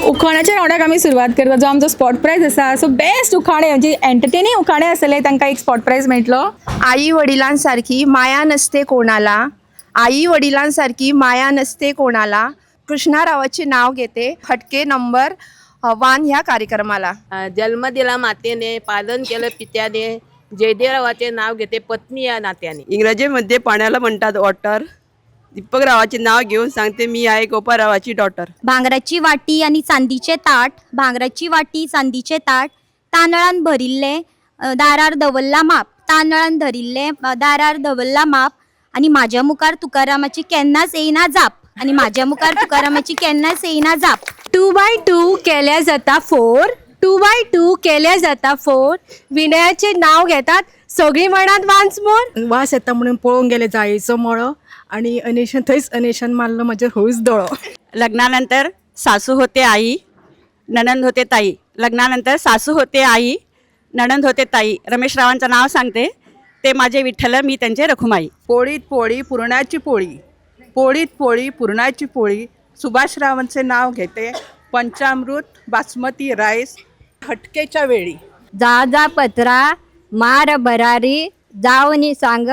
उखाण्याच्या रावंडाक आमी सुरवात करता जो आमचो स्पॉट प्राइज आसा. सो बेस्ट उखाणे म्हणजे एंटरटेनिंग उखाणे आसले तांकां एक स्पॉट प्राइज मेळटलो. आई वडिलांसारखी माया नसते कोणाला, आई वडिलांसारखी माया नसते कोणाला. कृष्णारावाचे नाव घेते हटके नंबर 1 ह्या कार्यक्रमाला. जन्म दिला मातेने, पालन केलं पित्याने, जयदेवरावाचे नाव घेते पत्नी या नात्याने. इंग्रजीमध्ये पाण्याला म्हणतात वॉटर. दीपकरावाचे नाव घेऊन सांगते मी आहे गोपाळरावाची डॉटर. भांगराची वाटी आणि चांदीचे ताट, भांगराची वाटी चांदीचे ताट, तांदळान भरिल्ले दारार दवल्ला माप, तांदळान धरिल्ले दारार दवल्ला माप. आणि माझ्या मुखार तुकारामाची केन्नाच येईना जाप, आणि माझ्या मुखार तुकारामाची केन्नाच येईना जाप. 2x2 केल्या जाता 4, 2x2 केल्या जाता 4. विनयाचे नाव घेतात सगळी म्हणत वान्स मोर. वास येता म्हणून पळोवंक गेले जायेचो मळो आणि अनेशन थंयच अनेशन मारलो म्हणजे हळूच दोळो. लग्नानंतर सासू होते आई, नणंद होते ताई. लग्नानंतर सासू होते आई, नणंद होते ताई. रमेश रावांचं नाव सांगते, ते माझे विठ्ठल, मी त्यांचे रखुमाई. पोळीत पोळी पुरणाची पोळी, पोळीत पोळी पुरणाची पोळी. सुभाषरावांचे नाव घेते पंचामृत बासमती राईस. हटकेच्या वेळी जा जा पत्रा मार भरारी, जाऊनी सांग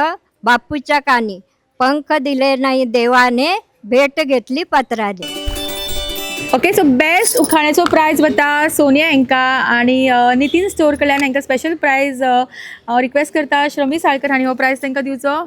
बापूच्या कानी. पंख दिले नाही देवाने, भेट घेतली पत्राने. ओके, सो बेस्ट उखाण्याचो प्राइज वता सोनिया हेंका आणि नितीन स्टोर कडल्यान हेंका स्पेशल प्राइज रिक्वेस्ट करता श्रमी साळकर हांणी हो प्राइज तांकां दिवचो.